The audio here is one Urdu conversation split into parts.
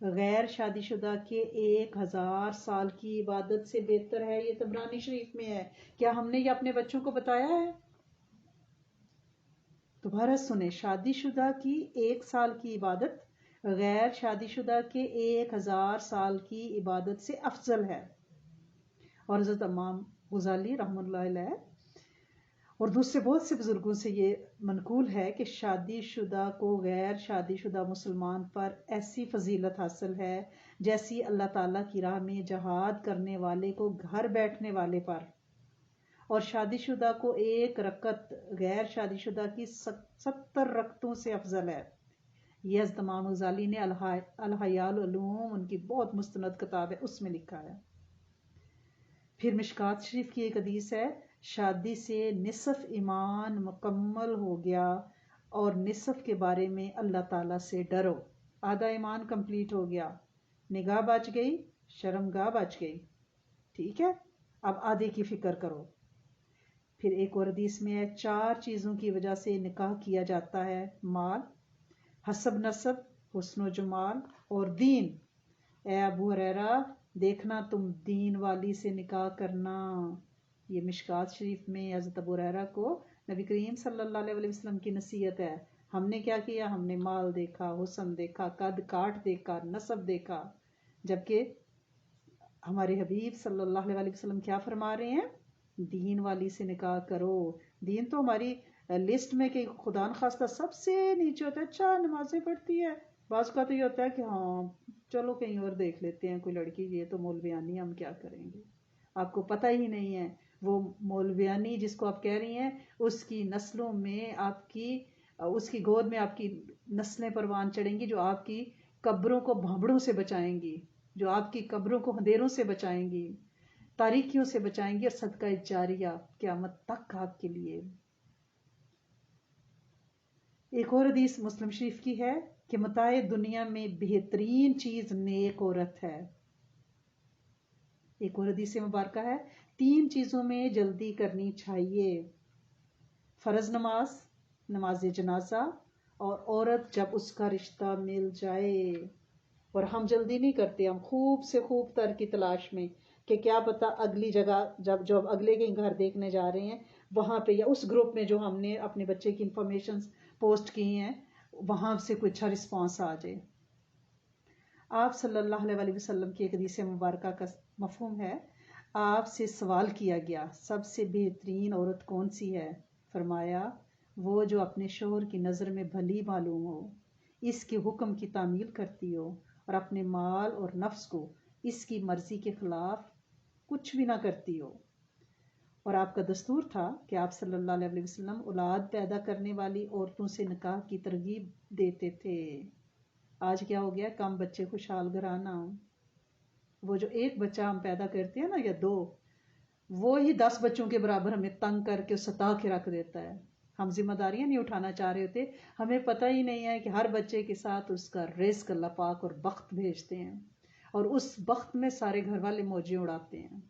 غیر شادی شدہ کے 1000 سال کی عبادت سے بہتر ہے. یہ طبرانی شریف میں ہے. کیا ہم نے یہ اپنے بچوں کو بتایا ہے؟ دوبارہ سنیں، شادی شدہ کی 1 سال کی عبادت غیر شادی شدہ کے 1000 سال کی عبادت سے افضل ہے. اور حضرت امام غزالی رحمۃ اللہ علیہ اور دوسرے بہت سے بزرگوں سے یہ منقول ہے کہ شادی شدہ کو غیر شادی شدہ مسلمان پر ایسی فضیلت حاصل ہے جیسی اللہ تعالیٰ کی راہ میں جہاد کرنے والے کو گھر بیٹھنے والے پر، اور شادی شدہ کو 1 رکعت غیر شادی شدہ کی 70 رکعتوں سے افضل ہے. یہ حضرت امام غزالی نے الحیاء العلوم، ان کی بہت مستند کتاب ہے، اس میں لکھا ہے. پھر مشکات شریف کی ایک حدیث ہے، شادی سے نصف ایمان مکمل ہو گیا اور نصف کے بارے میں اللہ تعالیٰ سے ڈرو. آدھا ایمان کمپلیٹ ہو گیا، نگاہ بچ گئی، شرمگاہ بچ گئی. ٹھیک ہے، اب آدھے کی فکر کرو. پھر ایک اور حدیث میں ہے 4 چیزوں کی وجہ سے نکاح کیا جاتا ہے: مال، حسب نسب، حسن و جمال اور دین. اے ابو ہریرہ، دیکھنا تم دین والی سے نکاح کرنا. یہ مشکات شریف میں حضرت ابو ہریرہ کو نبی کریم صلی اللہ علیہ وسلم کی نصیحت ہے. ہم نے کیا کیا؟ ہم نے مال دیکھا، حسن دیکھا، قد کاٹ دیکھا، نسب دیکھا، جبکہ ہمارے حبیب صلی اللہ علیہ وسلم کیا فرما رہے ہیں؟ دین والی سے نکاح کرو. دین تو ہماری لسٹ میں کہ خدا نخواستہ سب سے نیچے ہوتا ہے. اچھا نمازیں پڑھتی ہے، بعض کا تو یہ ہوتا ہے کہ ہاں چلو کہیں اور دیکھ لیتے ہیں کوئی لڑکی، یہ تو مولویانی، ہم کیا کریں گے. آپ کو پتہ ہی نہیں ہے وہ مولویانی جس کو آپ کہہ رہی ہیں، اس کی نسلوں میں آپ کی، اس کی گود میں آپ کی نسلیں پروان چڑھیں گی، جو آپ کی قبروں کو بھانبڑوں سے بچائیں گی، جو آپ کی قبروں کو اندھیروں سے بچائیں گی، تاریکیوں سے بچائیں گی، اور صدقہ جاریہ قیامت تک آپ کے لیے. ایک اور حدیث مسلم شریف کی ہے کہ متاع دنیا میں بہترین چیز نیک عورت ہے. ایک اور حدیث مبارکہ ہے 3 چیزوں میں جلدی کرنی چاہیے: فرض نماز، نماز جنازہ، اور عورت جب اس کا رشتہ مل جائے. اور ہم جلدی نہیں کرتے، ہم خوب سے خوب تر کی تلاش میں کہ کیا پتہ اگلی جگہ جب اگلے کے گھر دیکھنے جا رہے ہیں وہاں پہ، یا اس گروپ میں جو ہم نے اپنے بچے کی انفارمیشن پوسٹ کی ہیں وہاں سے کوئی اچھا رسپانس آ جائے. آپ صلی اللہ علیہ وسلم کی ایک حدیث مبارکہ کا مفہوم ہے، آپ سے سوال کیا گیا سب سے بہترین عورت کون سی ہے؟ فرمایا وہ جو اپنے شوہر کی نظر میں بھلی معلوم ہو، اس کے حکم کی تعمیل کرتی ہو، اور اپنے مال اور نفس کو اس کی مرضی کے خلاف کچھ بھی نہ کرتی ہو. اور آپ کا دستور تھا کہ آپ صلی اللہ علیہ وسلم اولاد پیدا کرنے والی عورتوں سے نکاح کی ترغیب دیتے تھے. آج کیا ہو گیا؟ کم بچے خوشحال گھرانا. وہ جو 1 بچہ ہم پیدا کرتے ہیں نا، یا 2، وہی 10 بچوں کے برابر ہمیں تنگ کر کے ستا کے رکھ دیتا ہے. ہم ذمہ داریاں نہیں اٹھانا چاہ رہے ہوتے، ہمیں پتہ ہی نہیں ہے کہ ہر بچے کے ساتھ اس کا رزق اللہ پاک اور بخت بھیجتے ہیں، اور اس بخت میں سارے گھر والے موجیں اڑاتے ہیں.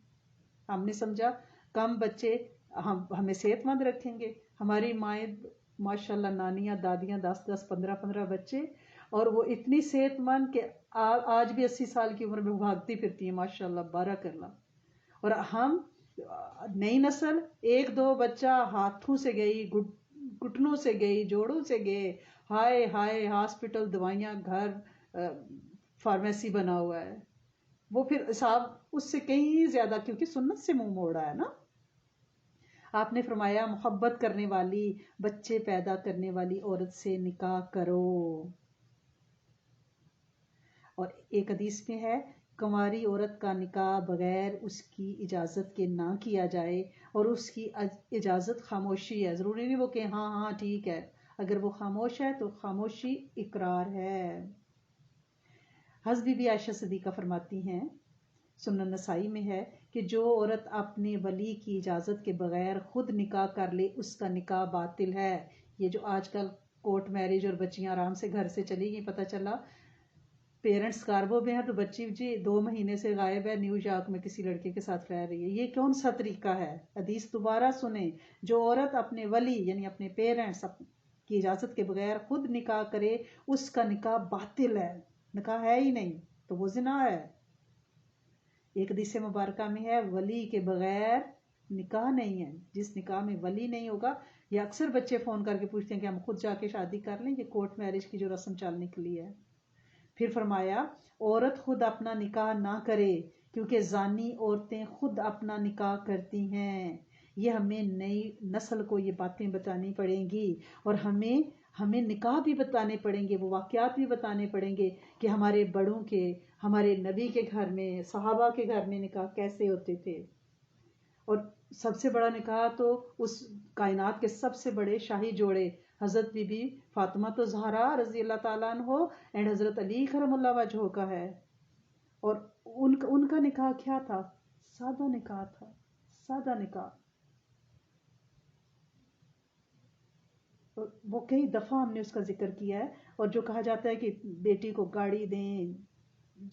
ہم نے سمجھا کم بچے ہمیں صحت مند رکھیں گے. ہماری مائیں ماشاء اللہ، نانیاں دادیاں 10 15 بچے، اور وہ اتنی صحت مند کہ آج بھی 80 سال کی عمر میں بھاگتی پھرتی ہیں ماشاء اللہ، بارک اللہ. اور ہم نئی نسل 1 2 بچہ ہاتھوں سے گئی، گھٹنوں سے گئی، جوڑوں سے گئے، ہائے ہائے ہاسپٹل، دوائیاں، گھر فارمیسی بنا ہوا ہے. وہ پھر حساب اس سے کہیں زیادہ، کیونکہ سنت سے منہ موڑا ہے نا. آپ نے فرمایا محبت کرنے والی، بچے پیدا کرنے والی عورت سے نکاح کرو. اور ایک حدیث میں ہے کنواری عورت کا نکاح بغیر اس کی اجازت کے نہ کیا جائے، اور اس کی اجازت خاموشی ہے. ضروری نہیں وہ کہ ہاں ہاں ٹھیک ہے، اگر وہ خاموش ہے تو خاموشی اقرار ہے. حضرت بی بی عائشہ صدیقہ فرماتی ہیں، سنن نسائی میں ہے کہ جو عورت اپنے ولی کی اجازت کے بغیر خود نکاح کر لے اس کا نکاح باطل ہے. یہ جو آج کل کورٹ میرج اور بچیاں آرام سے گھر سے چلی گئی، پتہ چلا پیرنٹس کاربو میں ہے تو بچی 2 مہینے سے غائب ہے، نیو یارک میں کسی لڑکے کے ساتھ رہ رہی ہے. یہ کون سا طریقہ ہے؟ حدیث دوبارہ سنیں، جو عورت اپنے ولی یعنی اپنے پیرنٹس کی اجازت کے بغیر خود نکاح کرے اس کا نکاح باطل ہے. نکاح ہے ہی نہیں تو وہ زنا ہے. ایک حدیث مبارکہ میں ہے ولی کے بغیر نکاح نہیں ہے. جس نکاح میں ولی نہیں ہوگا، یا اکثر بچے فون کر کے پوچھتے ہیں کہ ہم خود جا کے شادی کر لیں، یہ کورٹ میرج کی جو رسم چل نکلی ہے. پھر فرمایا عورت خود اپنا نکاح نہ کرے کیونکہ زانی عورتیں خود اپنا نکاح کرتی ہیں. یہ ہمیں نئی نسل کو یہ باتیں بتانی پڑیں گی، اور ہمیں نکاح بھی بتانے پڑیں گے، وہ واقعات بھی بتانے پڑیں گے کہ ہمارے بڑوں کے، ہمارے نبی کے گھر میں، صحابہ کے گھر میں نکاح کیسے ہوتے تھے. اور سب سے بڑا نکاح تو اس کائنات کے سب سے بڑے شاہی جوڑے حضرت بی بی فاطمہ تو زہرا رضی اللہ تعالیٰ عنہ اینڈ حضرت علی کرم اللہ وجہہ کا ہے. اور ان کا نکاح کیا تھا؟ سادہ نکاح تھا، سادہ نکاح. وہ کئی دفعہ ہم نے اس کا ذکر کیا ہے. اور جو کہا جاتا ہے کہ بیٹی کو گاڑی دیں،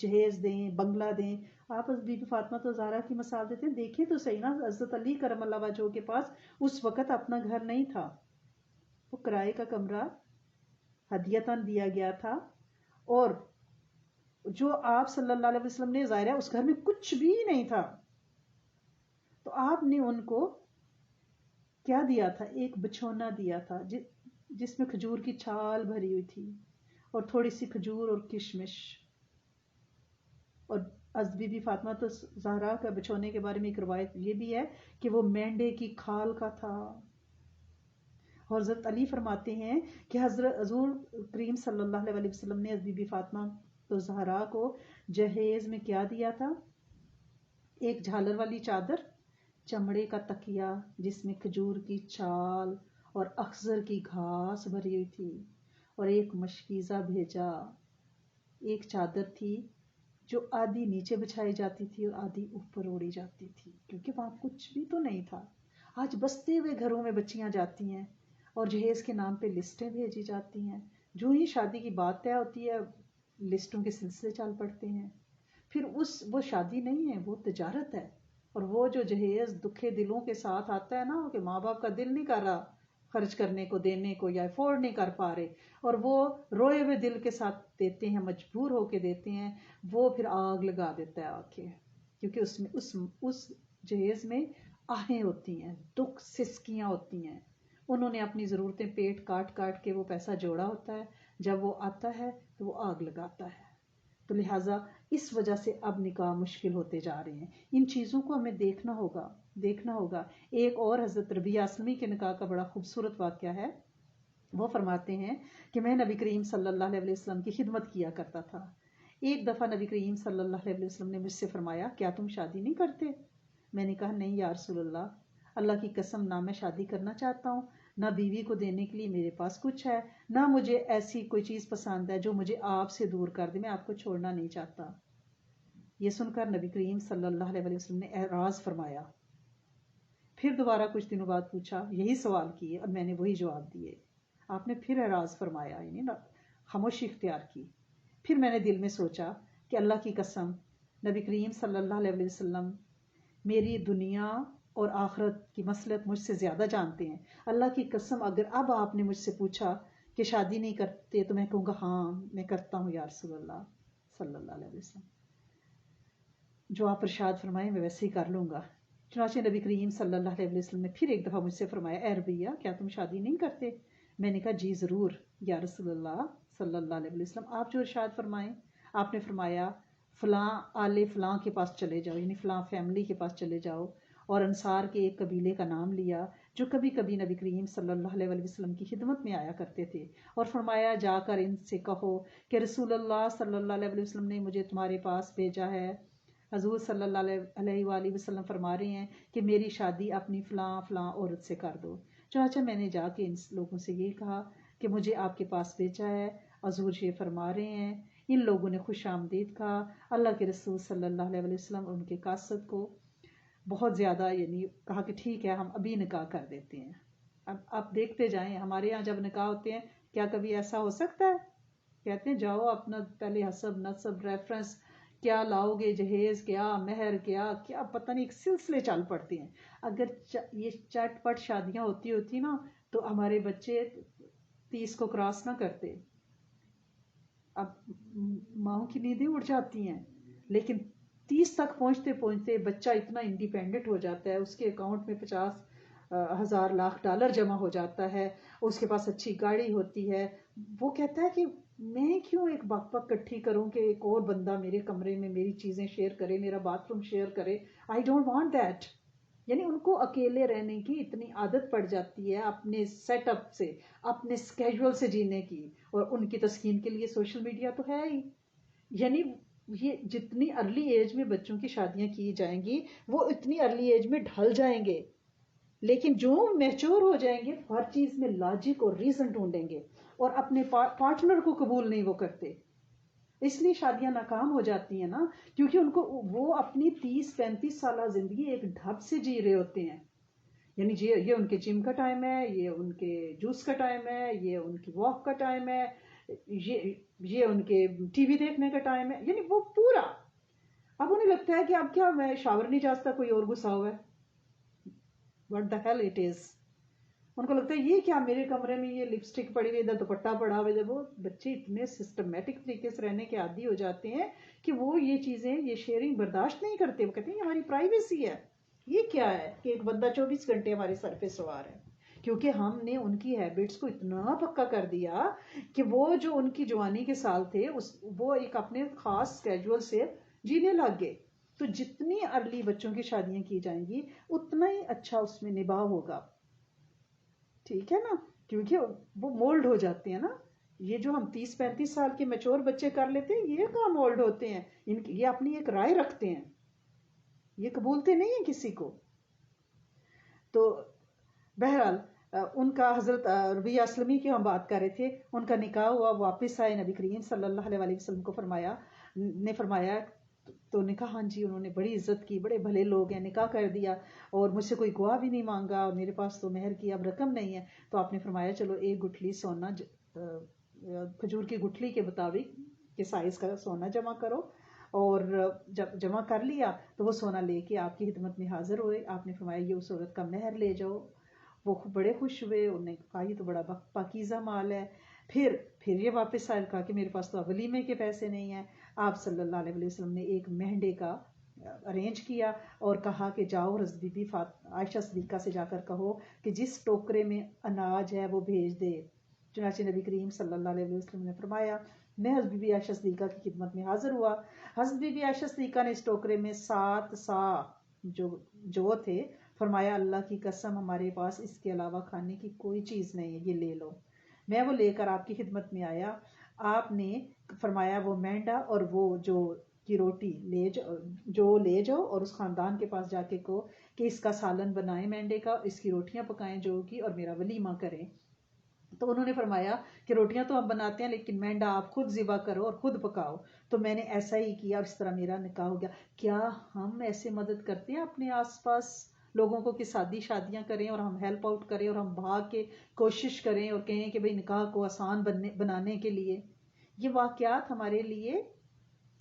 جہیز دیں، بنگلہ دیں، آپ بی بی فاطمہ تو زہرا کی مثال دیتے ہیں. دیکھیں تو صحیح نا، حضرت علی کرم اللہ وجہہ کے پاس اس وقت اپنا گھر نہیں تھا، وہ کرائے کا کمرہ ہدیتاً دیا گیا تھا. اور جو آپ صلی اللہ علیہ وسلم نے ظاہر ہے اس گھر میں کچھ بھی نہیں تھا، تو آپ نے ان کو کیا دیا تھا؟ ایک بچھونا دیا تھا جس میں کھجور کی چھال بھری ہوئی تھی اور تھوڑی سی کھجور اور کشمش. اور از بی بی فاطمہ تو زہرا کا بچھونے کے بارے میں ایک روایت یہ بھی ہے کہ وہ مینڈے کی کھال کا تھا. اور حضرت علی فرماتے ہیں کہ حضور کریم صلی اللہ علیہ وسلم نے بی بی فاطمہ تو زہرا کو جہیز میں کیا دیا تھا؟ ایک جھالر والی چادر، چمڑے کا تکیا جس میں کھجور کی چھال اور اخضر کی گھاس بھری ہوئی تھی، اور ایک مشکیزہ بھیجا. ایک چادر تھی جو آدھی نیچے بچھائی جاتی تھی اور آدھی اوپر اوڑی جاتی تھی، کیونکہ وہاں کچھ بھی تو نہیں تھا. آج بستے ہوئے گھروں میں بچیاں جاتی ہیں اور جہیز کے نام پہ لسٹیں بھیجی جاتی ہیں. جو ہی شادی کی بات طے ہوتی ہے لسٹوں کے سلسلے چل پڑتے ہیں. پھر وہ شادی نہیں ہے، وہ تجارت ہے. اور وہ جو جہیز دکھے دلوں کے ساتھ آتا ہے نا، کہ ماں باپ کا دل نہیں کر رہا خرچ کرنے کو، دینے کو، یا افورڈ نہیں کر پا رہے، اور وہ روئے ہوئے دل کے ساتھ دیتے ہیں، مجبور ہو کے دیتے ہیں، وہ پھر آگ لگا دیتا ہے آ کے. کیونکہ اس میں اس جہیز میں آہیں ہوتی ہیں، دکھ سسکیاں ہوتی ہیں. انہوں نے اپنی ضرورتیں پیٹ کاٹ کاٹ کے وہ پیسہ جوڑا ہوتا ہے، جب وہ آتا ہے تو وہ آگ لگاتا ہے. تو لہٰذا اس وجہ سے اب نکاح مشکل ہوتے جا رہے ہیں. ان چیزوں کو ہمیں دیکھنا ہوگا. ایک اور حضرت ربیعہ اسلمی کے نکاح کا بڑا خوبصورت واقعہ ہے. وہ فرماتے ہیں کہ میں نبی کریم صلی اللہ علیہ وسلم کی خدمت کیا کرتا تھا. ایک دفعہ نبی کریم صلی اللہ علیہ وسلم نے مجھ سے فرمایا کیا تم شادی نہیں کرتے؟ میں نے کہا نہیں یا رسول اللہ کی قسم، نہ میں شادی کرنا چاہتا ہوں، نہ بیوی کو دینے کے لیے میرے پاس کچھ ہے، نہ مجھے ایسی کوئی چیز پسند ہے جو مجھے آپ سے دور کر دے، میں آپ کو چھوڑنا نہیں چاہتا. یہ سن کر نبی کریم صلی اللہ علیہ وسلم نے اعراض فرمایا. پھر دوبارہ کچھ دنوں بعد پوچھا، یہی سوال کیے اور میں نے وہی جواب دیے. آپ نے پھر اعراض فرمایا، یعنی خاموشی اختیار کی. پھر میں نے دل میں سوچا کہ اللہ کی قسم، نبی کریم صلی اللہ علیہ وسلم میری دنیا اور آخرت کی مصلحت مجھ سے زیادہ جانتے ہیں. اللہ کی قسم اگر اب آپ نے مجھ سے پوچھا کہ شادی نہیں کرتے تو میں کہوں گا ہاں میں کرتا ہوں یا رسول اللہ صلی اللہ علیہ وسلم، جو آپ ارشاد فرمائیں میں ویسے ہی کر لوں گا. چنانچہ نبی کریم صلی اللہ علیہ وسلم نے پھر ایک دفعہ مجھ سے فرمایا، اے ربیعہ کیا تم شادی نہیں کرتے؟ میں نے کہا جی ضرور یا رسول اللہ صلی اللہ علیہ وسلم، آپ جو ارشاد فرمائیں. آپ نے فرمایا فلاں آل فلاں کے پاس چلے جاؤ، یعنی فلاں فیملی کے پاس چلے جاؤ، اور انصار کے ایک قبیلے کا نام لیا جو کبھی کبھی نبی کریم صلی اللہ علیہ وسلم کی خدمت میں آیا کرتے تھے، اور فرمایا جا کر ان سے کہو کہ رسول اللہ صلی اللہ علیہ وسلم نے مجھے تمہارے پاس بھیجا ہے. حضور صلی اللہ علیہ وآلہ وسلم فرما رہے ہیں کہ میری شادی اپنی فلاں فلاں عورت سے کر دو. چنانچہ میں نے جا کے ان لوگوں سے یہ کہا کہ مجھے آپ کے پاس بھیجا ہے، حضور یہ فرما رہے ہیں. ان لوگوں نے خوش آمدید کہا. اللہ کے رسول صلی اللہ علیہ وسلم ان کے قاصد کو بہت زیادہ یعنی کہا کہ ٹھیک ہے ہم ابھی نکاح کر دیتے ہیں. اب آپ دیکھتے جائیں ہمارے یہاں جب نکاح ہوتے ہیں کیا کبھی ایسا ہو سکتا ہے؟ کہتے ہیں جاؤ اپنا پہلے حسب نسب ریفرنس کیا لاؤ گے، جہیز کیا، مہر کیا پتہ نہیں، ایک سلسلے چل پڑتے ہیں. اگر یہ چٹ پٹ شادیاں ہوتی نا تو ہمارے بچے 30 کو کراس نہ کرتے. اب ماؤں کی نیندیں اڑ جاتی ہیں، لیکن 30 تک پہنچتے پہنچتے بچہ اتنا انڈیپینڈنٹ ہو جاتا ہے، اس کے اکاؤنٹ میں 50,000 لاکھ ڈالر جمع ہو جاتا ہے، اس کے پاس اچھی گاڑی ہوتی ہے، وہ کہتا ہے کہ میں کیوں ایک بک بک کٹھی کروں کہ ایک اور بندہ میرے کمرے میں میری چیزیں شیئر کرے، میرا باتھ روم شیئر کرے. I don't want that. یعنی ان کو اکیلے رہنے کی اتنی عادت پڑ جاتی ہے، اپنے سیٹ اپ سے، اپنے اسکیجول سے جینے کی، اور ان کی تسکین کے لیے سوشل میڈیا تو ہے ہی. یعنی یہ جتنی ارلی ایج میں بچوں کی شادیاں کی جائیں گی وہ اتنی ارلی ایج میں ڈھل جائیں گے، لیکن جو میچور ہو جائیں گے ہر چیز میں لاجک اور ریزن ڈھونڈیں گے، اور اپنے پارٹنر کو قبول نہیں وہ کرتے. اس لیے شادیاں ناکام ہو جاتی ہیں نا، کیونکہ ان کو وہ اپنی 30-35 سالہ زندگی ایک ڈھب سے جی رہے ہوتے ہیں. یعنی یہ ان کے جم کا ٹائم ہے، یہ ان کے جوس کا ٹائم ہے، یہ ان کی واک کا ٹائم ہے، یہ ان کے ٹی وی دیکھنے کا ٹائم ہے، یعنی وہ پورا. اب انہیں لگتا ہے کہ اب کیا میں شاور نہیں جا سکتا، کوئی اور گھسا ہوا ہے. What the hell it is. ان کو لگتا ہے یہ کیا میرے کمرے میں یہ لپسٹک پڑی ہوئی، ادھر دوپٹہ پڑا ہوا ہے. وہ بچے اتنے سسٹمیٹک طریقے سے رہنے کے عادی ہو جاتے ہیں کہ وہ یہ چیزیں، یہ شیئرنگ برداشت نہیں کرتے. وہ کہتے ہیں یہ ہماری پرائیویسی ہے. یہ کیا ہے کہ ایک بندہ 24 گھنٹے ہمارے سر پہ سوار ہے، کیونکہ ہم نے ان کی ہیبٹس کو اتنا پکا کر دیا کہ وہ جو ان کی جوانی کے سال تھے وہ ایک اپنے خاص اسکیجول سے جینے لگ گئے. تو جتنی ارلی بچوں کی شادیاں کی جائیں گی اتنا ہی اچھا اس میں نباہ ہوگا. ٹھیک ہے نا، کیونکہ وہ مولڈ ہو جاتے ہیں نا. یہ جو ہم 30-35 سال کے میچور بچے کر لیتے ہیں یہ کہاں مولڈ ہوتے ہیں، یہ اپنی ایک رائے رکھتے ہیں، یہ قبولتے نہیں ہیں کسی کو. تو بہرحال ان کا حضرت ربیہ اسلمی کی ہم بات کر رہے تھے، ان کا نکاح ہوا، واپس آئے، نبی کریم صلی اللہ علیہ وسلم کو فرمایا تو نے کہا ہاں جی، انہوں نے بڑی عزت کی، بڑے بھلے لوگ ہیں، نکاح کر دیا اور مجھ سے کوئی گواہ بھی نہیں مانگا، اور میرے پاس تو مہر کی اب رقم نہیں ہے. تو آپ نے فرمایا چلو ایک گٹھلی سونا، کھجور کی گٹھلی کے مطابق کے سائز کا سونا جمع کرو، اور جب جمع کر لیا تو وہ سونا لے کے آپ کی خدمت میں حاضر ہوئے. آپ نے فرمایا یہ اس عورت کا مہر لے جاؤ. وہ بڑے خوش ہوئے، انہوں نے کہا یہ تو بڑا پاکیزہ مال ہے. پھر یہ واپس آئے، کہا کہ میرے پاس تو ولیمے کے پیسے نہیں ہیں. آپ صلی اللہ علیہ وسلم نے ایک مہندے کا ارینج کیا اور کہا کہ جاؤ حضرت بی بی عائشہ صدیقہ سے جا کر کہو کہ جس ٹوکرے میں اناج ہے وہ بھیج دے. چنانچہ نبی کریم صلی اللہ علیہ وسلم نے فرمایا میں حضرت بی بی عائشہ صدیقہ کی خدمت میں حاضر ہوا. حضرت بی بی عائشہ صدیقہ نے اس ٹوکرے میں 7 صاع جو تھے، فرمایا اللہ کی قسم ہمارے پاس اس کے علاوہ کھانے کی کوئی چیز نہیں ہے، یہ لے لو. میں وہ لے کر آپ کی خدمت میں آیا. آپ نے فرمایا وہ مینڈا اور وہ جو کی روٹی لے جاؤ اور اس خاندان کے پاس جا کے کہو کہ اس کا سالن بنائیں مینڈے کا، اس کی روٹیاں پکائیں جو کی، اور میرا ولیمہ کریں. تو انہوں نے فرمایا کہ روٹیاں تو ہم بناتے ہیں لیکن مینڈا آپ خود ذبح کرو اور خود پکاؤ. تو میں نے ایسا ہی کیا اور اس طرح میرا نکاح ہو گیا. کیا ہم ایسے مدد کرتے ہیں اپنے آس پاس لوگوں کو کہ شادیاں کریں اور ہم ہیلپ آؤٹ کریں اور ہم بھاگ کے کوشش کریں اور کہیں کہ بھئی نکاح کو آسان بنانے کے لیے؟ یہ واقعات ہمارے لیے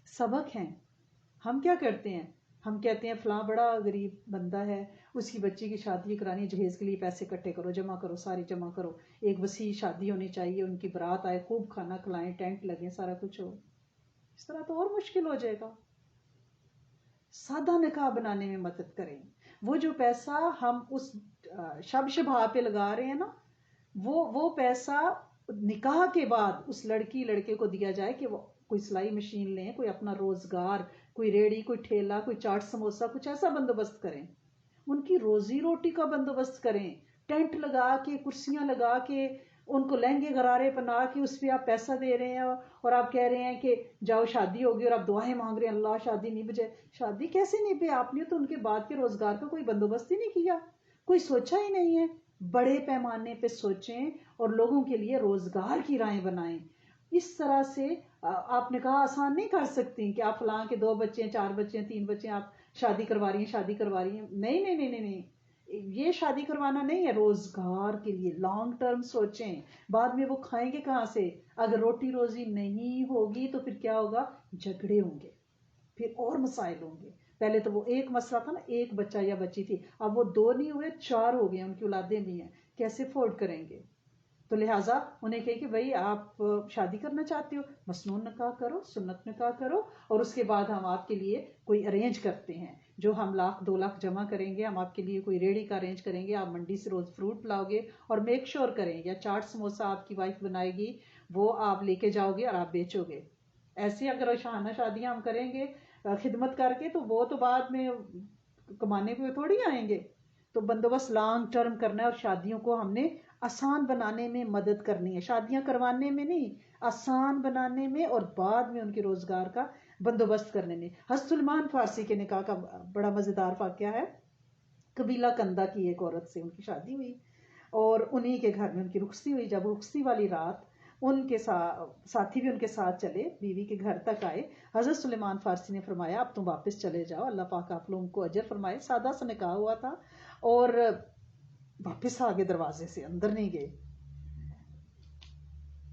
سبق ہیں. ہم کیا کرتے ہیں؟ ہم کہتے ہیں فلاں بڑا غریب بندہ ہے، اس کی بچی کی شادی کرانی ہے، جہیز کے لیے پیسے اکٹھے کرو، جمع کرو، ساری جمع کرو، ایک وسیع شادی ہونی چاہیے، ان کی برات آئے، خوب کھانا کھلائیں، ٹینٹ لگے، سارا کچھ ہو. اس طرح تو اور مشکل ہو جائے گا. سادہ نکاح بنانے میں مدد کریں. وہ جو پیسہ ہم اس شبہ پہ لگا رہے ہیں نا، وہ پیسہ نکاح کے بعد اس لڑکے کو دیا جائے کہ وہ کوئی سلائی مشین لیں، کوئی اپنا روزگار، کوئی ریڑی، کوئی ٹھیلا، کوئی چاٹ سموسہ، کچھ ایسا بندوبست کریں. ان کی روزی روٹی کا بندوبست کریں. ٹینٹ لگا کے، کرسیاں لگا کے، ان کو لہنگے غرارے پہنا کے اس پہ آپ پیسہ دے رہے ہیں اور آپ کہہ رہے ہیں کہ جاؤ شادی ہوگی، اور آپ دعائیں مانگ رہے ہیں اللہ شادی نہیں بجے. شادی کیسے نہیں پہ؟ آپ نے تو ان کے بعد کے روزگار کا کوئی بندوبست ہی نہیں کیا، کوئی سوچا ہی نہیں ہے. بڑے پیمانے پہ سوچیں اور لوگوں کے لیے روزگار کی راہیں بنائیں. اس طرح سے آپ نے کہا آسان نہیں کر سکتی کہ آپ فلاں کے 2 بچے ہیں، 4 بچے ہیں، 3 بچے ہیں، آپ شادی کروا رہی ہیں. نہیں، یہ شادی کروانا نہیں ہے. روزگار کے لیے لانگ ٹرم سوچیں. بعد میں وہ کھائیں گے کہاں سے؟ اگر روٹی روزی نہیں ہوگی تو پھر کیا ہوگا؟ جھگڑے ہوں گے، پھر اور مسائل ہوں گے. پہلے تو وہ ایک مسئلہ تھا نا، ایک بچہ یا بچی تھی، اب وہ 2 نہیں ہوئے، 4 ہو گئے، ان کی اولادیں بھی ہیں. کیسے افورڈ کریں گے؟ تو لہٰذا انہیں کہے کہ بھائی آپ شادی کرنا چاہتے ہو، مسنون نکاح کرو، سنت نکاح کرو، اور اس کے بعد ہم آپ کے لیے کوئی ارینج کرتے ہیں، جو ہم 1,00,000-2,00,000 جمع کریں گے، ہم آپ کے لیے کوئی ریڑھی کا ارینج کریں گے، آپ منڈی سے روز فروٹ لاؤ گے، اور میک شور کریں، یا چاٹ سموسہ آپ کی وائف بنائے گی، وہ آپ لے کے جاؤ گے اور آپ بیچو گے۔ ایسی اگر شاہانہ شادیاں ہم کریں گے خدمت کر کے، تو وہ تو بعد میں کمانے پہ تھوڑی آئیں گے۔ تو بندوبست لانگ ٹرم کرنا ہے، اور شادیوں کو ہم نے آسان بنانے میں مدد کرنی ہے، شادیاں کروانے میں نہیں، آسان بنانے میں، اور بعد میں ان کے روزگار کا بندوبست کرنے میں۔ حضرت سلمان فارسی کے نکاح کا بڑا مزیدار واقعہ ہے۔ قبیلہ کندہ کی ایک عورت سے ان کی شادی ہوئی، اور انہی کے گھر میں ان کی رخصتی ہوئی۔ جب رخصتی والی رات ان کے ساتھی بھی ان کے ساتھ چلے، بیوی کے گھر تک آئے، حضرت سلیمان فارسی نے فرمایا اب تم واپس چلے جاؤ، اللہ پاک آپ لوگوں کو اجر فرمائے۔ سادہ سا نکاح ہوا تھا، اور واپس آگے دروازے سے، اندر نہیں گئے۔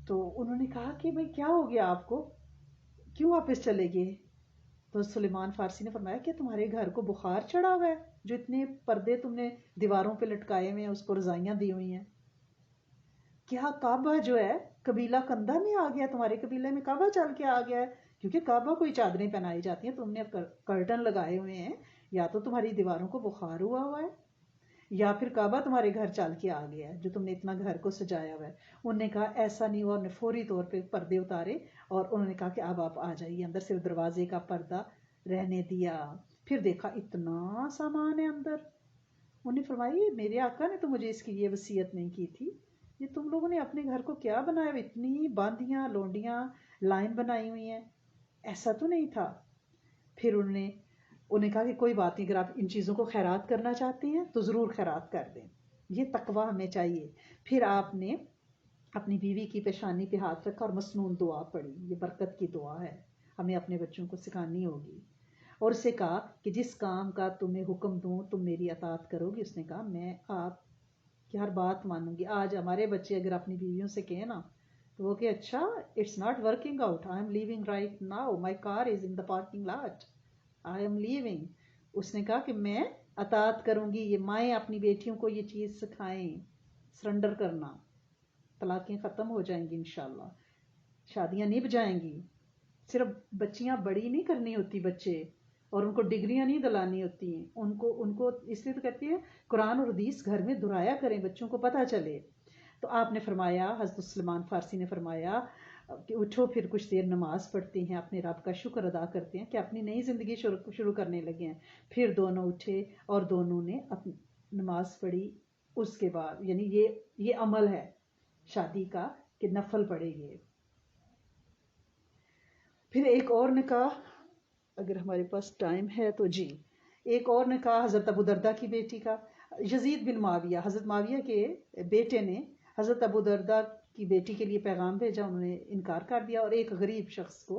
تو انہوں نے کہا کہ بھئی کیا ہو گیا آپ کو، کیوں واپس چلے گئے؟ تو سلیمان فارسی نے فرمایا کہ تمہارے گھر کو بخار چڑھا ہوا ہے، جو اتنے پردے تم نے دیواروں پہ لٹکائے ہوئے ہیں، اس کو رضائیاں دی ہوئی ہیں، کیا کعبہ جو ہے قبیلہ کندہ میں آ گیا، تمہارے قبیلے میں کعبہ چل کے آ گیا ہے؟ کیونکہ کعبہ کوئی چادریں پہنائی جاتی ہیں، تم نے کرٹن لگائے ہوئے ہیں، یا تو تمہاری دیواروں کو بخار ہوا ہے، یا پھر کعبہ تمہارے گھر چل کے آ گیا ہے جو تم نے اتنا گھر کو سجایا ہوا ہے۔ انہوں نے کہا ایسا نہیں ہوا، انہوں نے فوری طور پہ پردے اتارے، اور انہوں نے کہا کہ اب آپ آ جائیے اندر، صرف دروازے کا پردہ رہنے دیا۔ پھر دیکھا اتنا سامان ہے اندر، انہوں نے فرمایا یہ میرے آقا نے تو مجھے اس کی یہ وصیت نہیں کی تھی، یہ تم لوگوں نے اپنے گھر کو کیا بنایا، اتنی باندیاں لونڈیاں لائن بنائی ہوئی ہیں، ایسا تو نہیں تھا۔ پھر انہوں نے کہا کہ کوئی بات نہیں، اگر آپ ان چیزوں کو خیرات کرنا چاہتے ہیں تو ضرور خیرات کر دیں، یہ تقویٰ ہمیں چاہیے۔ پھر آپ نے اپنی بیوی کی پیشانی پہ ہاتھ رکھا اور مسنون دعا پڑھی، یہ برکت کی دعا ہے، ہمیں اپنے بچوں کو سکھانی ہوگی، اور اسے کہا کہ جس کام کا تمہیں حکم دوں تم میری اطاعت کرو گی۔ اس نے کہا میں آپ کی ہر بات مانوں گی۔ آج ہمارے بچے اگر اپنی بیویوں سے کہیں نا تو وہ کہ اچھا it's not working out, I am leaving right now, my car is in the parking lot, I am leaving. اس نے کہا کہ میں اطاعت کروں گی۔ یہ مائیں اپنی بیٹیوں کو یہ چیز سکھائیں، سرنڈر کرنا، طلاقیں ختم ہو جائیں گی انشاءاللہ، شادیاں نبھ جائیں گی۔ صرف بچیاں بڑی نہیں کرنی ہوتی بچے، اور ان کو ڈگریاں نہیں دلانی ہوتی ہیں، ان کو اس لیے تو کہتی ہے قرآن اور حدیث گھر میں دہرایا کریں، بچوں کو پتہ چلے۔ تو آپ نے فرمایا، حضرت سلمان فارسی نے فرمایا کہ اٹھو، پھر کچھ دیر نماز پڑھتے ہیں، اپنے رب کا شکر ادا کرتے ہیں کہ اپنی نئی زندگی شروع کرنے لگے ہیں۔ پھر دونوں اٹھے اور دونوں نے اپنی نماز پڑھی۔ اس کے بعد یعنی یہ عمل ہے شادی کا کہ نفل پڑھے گے۔ پھر ایک اور نکاح، اگر ہمارے پاس ٹائم ہے تو جی، ایک اور نکاح حضرت ابو دردہ کی بیٹی کا۔ یزید بن معاویہ، حضرت معاویہ کے بیٹے نے حضرت ابو دردہ کی بیٹی کے لیے پیغام بھیجا، انہوں نے انکار کر دیا، اور ایک غریب شخص کو،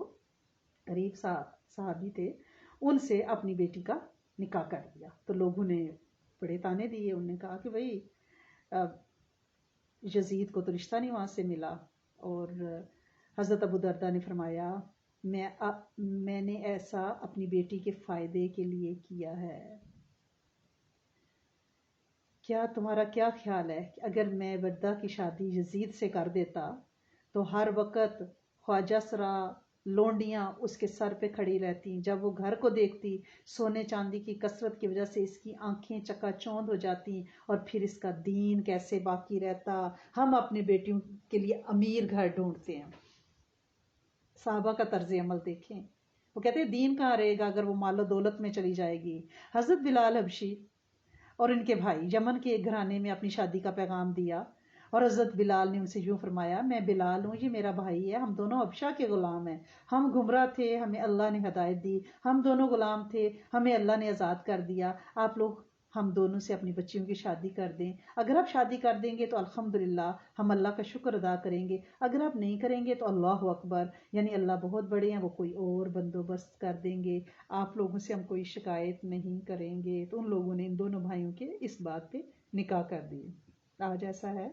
غریب صحابی تھے، ان سے اپنی بیٹی کا نکاح کر دیا۔ تو لوگوں نے بڑے تانے دیے، انہوں نے کہا کہ بھائی یزید کو تو رشتہ نہیں وہاں سے ملا، اور حضرت ابو دردہ نے فرمایا میں نے ایسا اپنی بیٹی کے فائدے کے لیے کیا ہے۔ کیا تمہارا کیا خیال ہے کہ اگر میں وردہ کی شادی یزید سے کر دیتا تو ہر وقت خواجہ سرا لونڈیاں اس کے سر پہ کھڑی رہتی، جب وہ گھر کو دیکھتی سونے چاندی کی کثرت کی وجہ سے اس کی آنکھیں چکا چوند ہو جاتی، اور پھر اس کا دین کیسے باقی رہتا۔ ہم اپنے بیٹیوں کے لیے امیر گھر ڈھونڈتے ہیں۔ صحابہ کا طرز عمل دیکھیں، وہ کہتے ہیں دین کہاں رہے گا اگر وہ مال و دولت میں چلی جائے گی۔ حضرت بلال حبشی اور ان کے بھائی یمن کے ایک گھرانے میں اپنی شادی کا پیغام دیا، اور حضرت بلال نے ان سے یوں فرمایا میں بلال ہوں، یہ میرا بھائی ہے، ہم دونوں حبشہ کے غلام ہیں، ہم گمراہ تھے، ہمیں اللہ نے ہدایت دی، ہم دونوں غلام تھے، ہمیں اللہ نے آزاد کر دیا، آپ لوگ ہم دونوں سے اپنی بچیوں کی شادی کر دیں، اگر آپ شادی کر دیں گے تو الحمدللہ ہم اللہ کا شکر ادا کریں گے، اگر آپ نہیں کریں گے تو اللہ اکبر، یعنی اللہ بہت بڑے ہیں، وہ کوئی اور بندوبست کر دیں گے، آپ لوگوں سے ہم کوئی شکایت نہیں کریں گے۔ تو ان لوگوں نے ان دونوں بھائیوں کے اس بات پہ نکاح کر دیے۔ آج ایسا ہے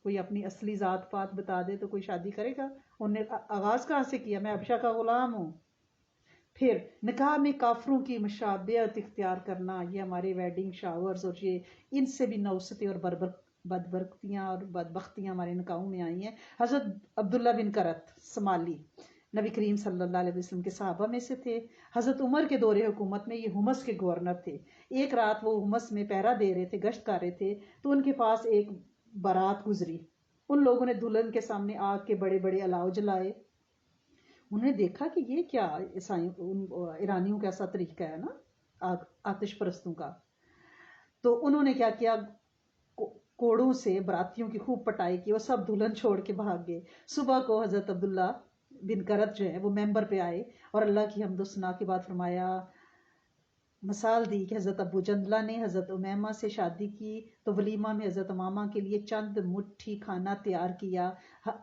کوئی اپنی اصلی ذات پات بتا دے تو کوئی شادی کرے گا؟ انہوں نے آغاز کہاں سے کیا؟ میں حبشہ کا غلام ہوں۔ پھر نکاح میں کافروں کی مشابہت اختیار کرنا، یہ ہمارے ویڈنگ شاورز اور یہ ان سے بھی نوستیں اور بدبرکتیاں اور بدبختیاں ہمارے نکاحوں میں آئی ہیں. حضرت عبداللہ بن کرت سمالی نبی کریم صلی اللہ علیہ وسلم کے صحابہ میں سے تھے. حضرت عمر کے دور حکومت میں یہ حمص کے گورنر تھے. ایک رات وہ حمص میں پہرا دے رہے تھے، گشت کر رہے تھے، تو ان کے پاس ایک بارات گزری. ان لوگوں نے دلہن کے سامنے آگ کے بڑے بڑے الاؤ جلائے. انہوں نے دیکھا کہ یہ کیا ایرانیوں کا ایسا طریقہ ہے نا آتش پرستوں کا. تو انہوں نے کیا کیا، کوڑوں سے براتیوں کی خوب پٹائی کی، وہ سب دلہن چھوڑ کے بھاگ گئے. صبح کو حضرت عبداللہ بن کرت جو ہے وہ ممبر پہ آئے اور اللہ کی حمد و ثنا کے بعد فرمایا، مثال دی کہ حضرت ابو جندلہ نے حضرت امیمہ سے شادی کی تو ولیمہ میں حضرت امامہ کے لیے چند مٹھی کھانا تیار کیا.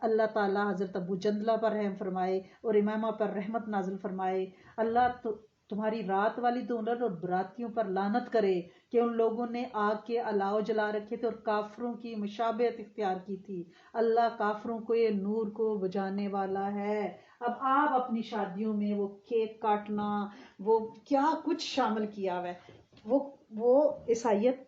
اللہ تعالیٰ حضرت ابو جندلہ پر رحم فرمائے اور امیمہ پر رحمت نازل فرمائے. اللہ تمہاری رات والی دلہن اور براتیوں پر لعنت کرے کہ ان لوگوں نے آگ کے الاؤ جلا رکھے تھے اور کافروں کی مشابہت اختیار کی تھی. اللہ کافروں کو یہ نور کو بجانے والا ہے. اب آپ اپنی شادیوں میں وہ کیک کاٹنا، وہ کیا کچھ شامل کیا ہوا ہے، وہ عیسائیت،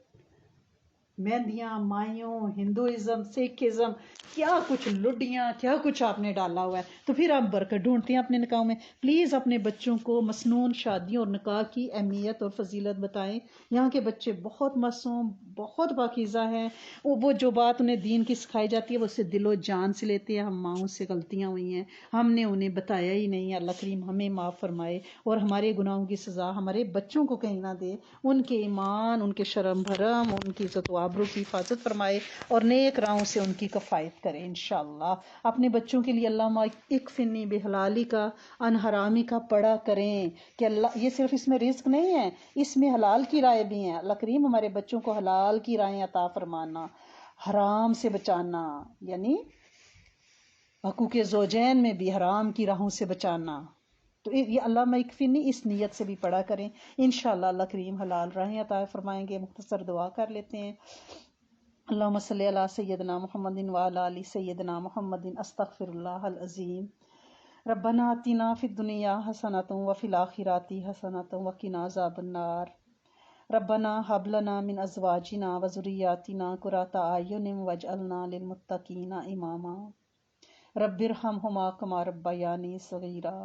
مہندیاں، مائیوں، ہندوازم، سکھزم، کیا کچھ لڈیاں، کیا کچھ آپ نے ڈالا ہوا ہے. تو پھر آپ برکت ڈھونڈتے ہیں اپنے نکاح میں. پلیز اپنے بچوں کو مسنون شادیوں اور نکاح کی اہمیت اور فضیلت بتائیں. یہاں کے بچے بہت معصوم، بہت پاکیزہ ہیں. وہ جو بات انہیں دین کی سکھائی جاتی ہے وہ اسے دل و جان سے لیتے ہیں. ہم ماؤں سے غلطیاں ہوئی ہیں، ہم نے انہیں بتایا ہی نہیں. اللہ کریم ہمیں معاف فرمائے اور ہمارے گناہوں کی سزا ہمارے بچوں کو کہیں نہ دے. ان کے ایمان، ان کے شرم بھرم، ان کی عزت و آبرو کی حفاظت فرمائے اور نیک راہوں سے ان کی کفایت کرے انشاءاللہ. اپنے بچوں کے لیے اللہم اکفنی بحلالی کا ان حرامی کا پڑھا کریں کہ اللہ، یہ صرف اس میں رزق نہیں ہے، اس میں حلال کی رائے بھی ہیں. اللہ کریم ہمارے بچوں کو حلال کی رائیں عطا فرمانا، حرام سے بچانا، یعنی حقوق زوجین میں بھی حرام کی راہوں سے بچانا. تو یہ علامہ اکفنی اس نیت سے بھی پڑھا کریں انشاءاللہ. اللہ کریم حلال راہیں عطا فرمائیں گے. مختصر دعا کر لیتے ہیں. اللہم صلی علی سیدنا محمد وعلی آل سیدنا محمد. استغفر اللہ العظیم. ربنا آتنا فی الدنیا حسنۃ وفی الآخرۃ حسنۃ وقنا عذاب النار. ربنا هب لنا من ازواجنا وذریاتنا قرۃ اعین واجعلنا للمتقین اماما. رب ارحمہما کما ربیانی صغیرا.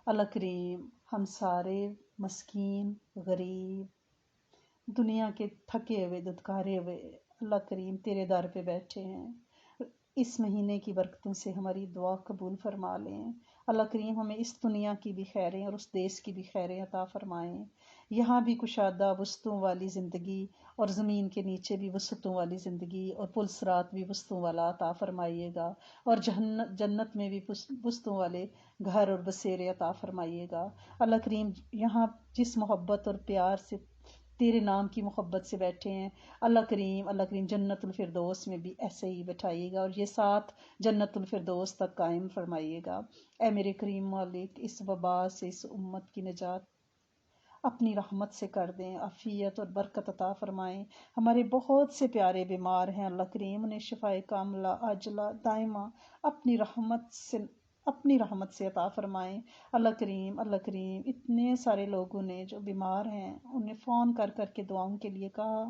اللہ کریم ہم سارے مسکین، غریب، دنیا کے تھکے ہوئے، دھتکارے ہوئے اللہ کریم تیرے در پہ بیٹھے ہیں. اس مہینے کی برکتوں سے ہماری دعا قبول فرما لیں. اللہ کریم ہمیں اس دنیا کی بھی خیریں اور اس دیس کی بھی خیریں عطا فرمائیں. یہاں بھی کشادہ وسطوں والی زندگی اور زمین کے نیچے بھی وسطوں والی زندگی اور پل صراط بھی وسطوں والا عطا فرمائیے گا. اور جنت میں بھی وسطوں والے گھر اور بسیرے عطا فرمائیے گا. اللہ کریم یہاں جس محبت اور پیار سے تیرے نام کی محبت سے بیٹھے ہیں، اللہ کریم جنت الفردوس میں بھی ایسے ہی بٹھائیے گا اور یہ ساتھ جنت الفردوس تک قائم فرمائیے گا. اے میرے کریم مالک، اس وبا سے اس امت کی نجات اپنی رحمت سے کر دیں، عافیت اور برکت عطا فرمائیں. ہمارے بہت سے پیارے بیمار ہیں، اللہ کریم انہیں شفائے کاملہ عاجلہ دائمہ اپنی رحمت سے عطا فرمائیں. اللہ کریم اتنے سارے لوگوں نے جو بیمار ہیں انہیں فون کر کر کے دعاؤں کے لیے کہا.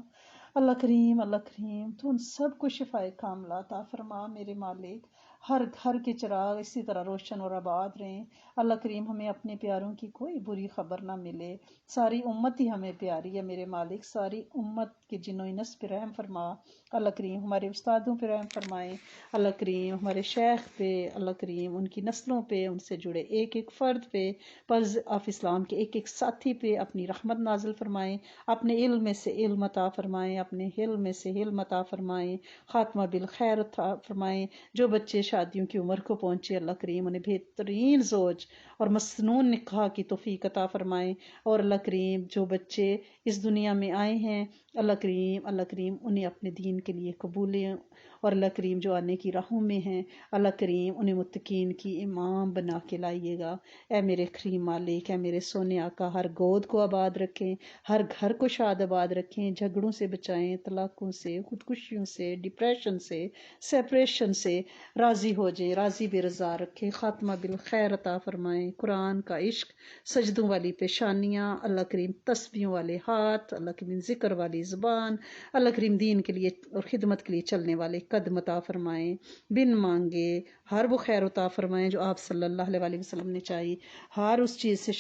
اللہ کریم تو ان سب کو شفائے کاملہ عطا فرما. میرے مالک ہر گھر کے چراغ اسی طرح روشن اور آباد رہیں. اللہ کریم ہمیں اپنے پیاروں کی کوئی بری خبر نہ ملے. ساری امت ہی ہمیں پیاری ہے میرے مالک. ساری امت کے جن و انس پہ رحم فرما. اللہ کریم ہمارے استادوں پہ رحم فرمائیں. اللہ کریم ہمارے شیخ پہ، اللہ کریم ان کی نسلوں پہ، ان سے جڑے ایک ایک فرد پہ، پرز آف اسلام کے ایک ایک ساتھی پہ اپنی رحمت نازل فرمائیں. اپنے علم میں سے علم عطا فرمائیں، اپنے حلم میں سے حلم عطا فرمائیں. خاتمہ بالخیر عطا فرمائیں. جو بچے شادیوں کی عمر کو پہنچے اللہ کریم انہیں بہترین زوج اور مسنون نکاح کی توفیق عطا فرمائیں. اور اللہ کریم جو بچے اس دنیا میں آئے ہیں اللہ کریم انہیں اپنے دین کے لیے قبولیں. اور اللہ کریم جو آنے کی راہوں میں ہیں اللہ کریم انہیں متقین کی امام بنا کے لائیے گا. اے میرے کریم مالک، اے میرے سونے آقا، ہر گود کو آباد رکھیں، ہر گھر کو شاد آباد رکھیں، جھگڑوں سے بچائیں، طلاقوں سے، خودکشیوں سے، ڈپریشن سے، سیپریشن سے راضی ہو جائیں، راضی بے رضا رکھیں. خاتمہ بالخیر عطا فرمائیں. فرمائیں، قرآن کا عشق، سجدوں والی پیشانیاں، اللہ کریم تسبیحوں والے ہاتھ، اللہ کریم ذکر والی زبان، اللہ کریم دین کے لیے اور خدمت کے لیے چلنے والے قدم عطا فرمائیں، بن مانگے ہر وہ خیر عطا فرمائیں جو آپ صلی اللہ علیہ وسلم نے چاہی، ہر اس چیز سے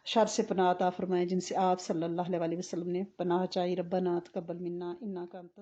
شر سے پناہ عطا فرمائیں جن سے آپ صلی اللہ علیہ وسلم نے پناہ چاہی۔ ربنا تقبل منا انک انت